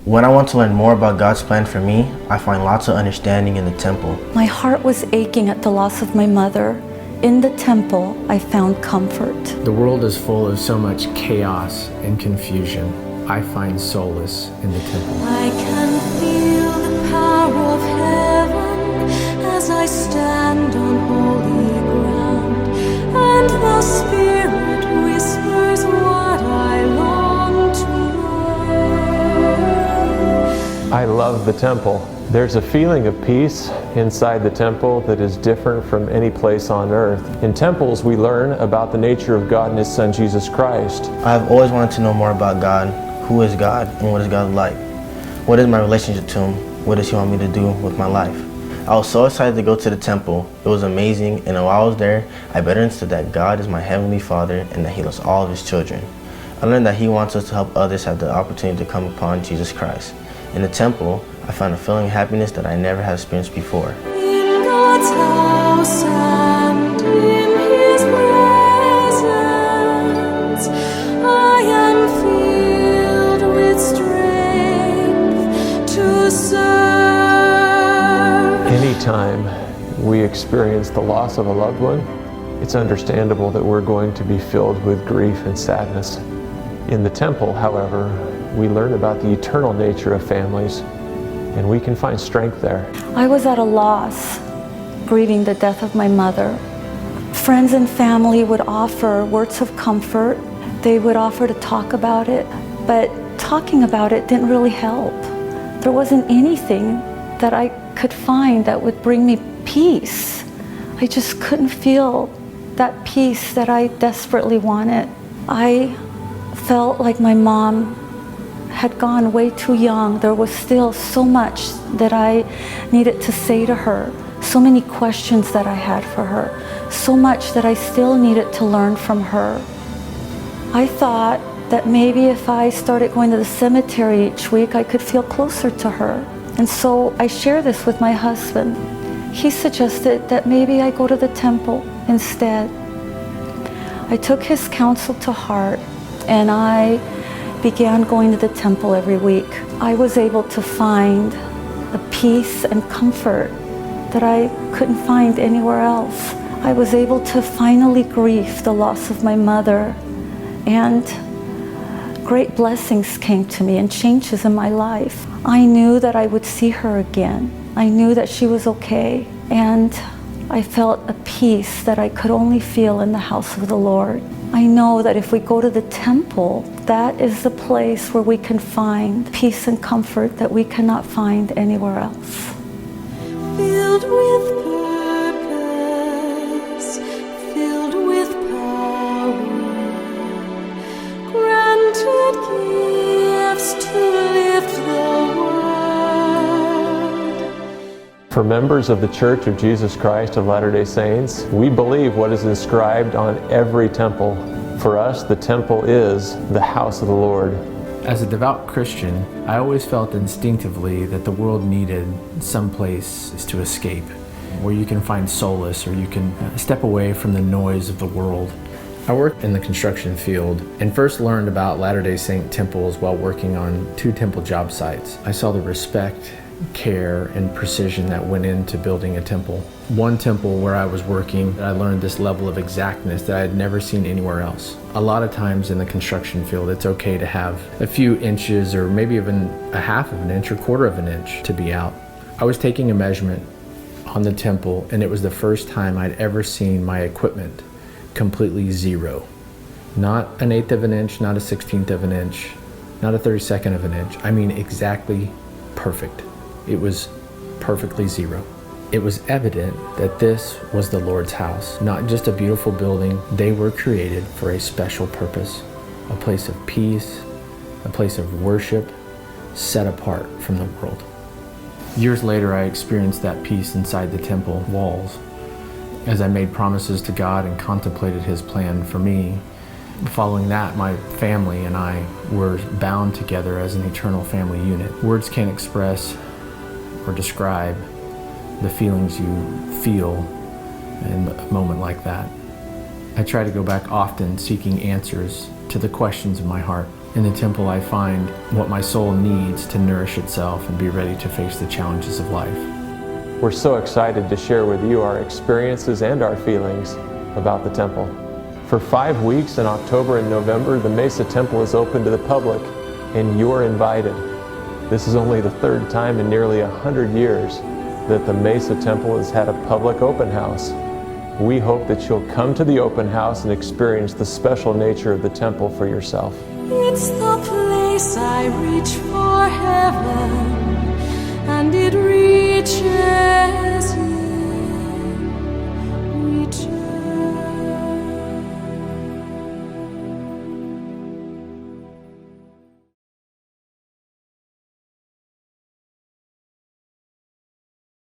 When I want to learn more about God's plan for me, I find lots of understanding in the temple. My heart was aching at the loss of my mother. In the temple, I found comfort. The world is full of so much chaos and confusion. I find solace in the temple. I can feel the power of heaven as I stand on holy ground, and the Spirit whispers what I long to learn. I love the temple. There's a feeling of peace inside the temple that is different from any place on earth. In temples, we learn about the nature of God and His Son, Jesus Christ. I've always wanted to know more about God. Who is God and what is God like? What is my relationship to Him? What does He want me to do with my life? I was so excited to go to the temple. It was amazing, and while I was there, I better understood that God is my Heavenly Father and that He loves all of His children. I learned that He wants us to help others have the opportunity to come upon Jesus Christ. In the temple, I found a feeling of happiness that I never had experienced before. In God's house and in His presence, I am filled with strength to serve. Anytime we experience the loss of a loved one, it's understandable that we're going to be filled with grief and sadness. In the temple, however, we learn about the eternal nature of families, and we can find strength there. I was at a loss, grieving the death of my mother. Friends and family would offer words of comfort. They would offer to talk about it, but talking about it didn't really help. There wasn't anything that I could find that would bring me peace. I just couldn't feel that peace that I desperately wanted. I felt like my mom had gone way too young. There was still so much that I needed to say to her, so many questions that I had for her, so much that I still needed to learn from her. I thought that maybe if I started going to the cemetery each week, I could feel closer to her. And so I shared this with my husband. He suggested that maybe I go to the temple instead. I took his counsel to heart, and I began going to the temple every week. I was able to find a peace and comfort that I couldn't find anywhere else. I was able to finally grieve the loss of my mother, and great blessings came to me and changes in my life. I knew that I would see her again. I knew that she was okay, and I felt a peace that I could only feel in the house of the Lord. I know that if we go to the temple, that is the place where we can find peace and comfort that we cannot find anywhere else. Filled with purpose, filled with power, granted gifts to lift the world. For members of the Church of Jesus Christ of Latter-day Saints, we believe what is inscribed on every temple. For us, the temple is the house of the Lord. As a devout Christian, I always felt instinctively that the world needed some place to escape, where you can find solace or you can step away from the noise of the world. I worked in the construction field and first learned about Latter-day Saint temples while working on 2 temple job sites. I saw the respect, care, and precision that went into building a temple. One temple where I was working, I learned this level of exactness that I had never seen anywhere else. A lot of times in the construction field, it's okay to have a few inches or maybe even a half of an inch or quarter of an inch to be out. I was taking a measurement on the temple, and it was the first time I'd ever seen my equipment completely zero. Not an eighth of an inch, not a 16th of an inch, not a 32nd of an inch. I mean exactly perfect. It was perfectly zero. It was evident that this was the Lord's house, not just a beautiful building. They were created for a special purpose, a place of peace, a place of worship, set apart from the world. Years later, I experienced that peace inside the temple walls as I made promises to God and contemplated His plan for me. Following that, my family and I were bound together as an eternal family unit. Words can't express or describe the feelings you feel in a moment like that. I try to go back often seeking answers to the questions in my heart. In the temple, I find what my soul needs to nourish itself and be ready to face the challenges of life. We're so excited to share with you our experiences and our feelings about the temple. For 5 weeks in October and November, the Mesa Temple is open to the public, and you're invited. This is only the third time in nearly 100 years that the Mesa Temple has had a public open house. We hope that you'll come to the open house and experience the special nature of the temple for yourself. It's the place I reach for heaven, and it reaches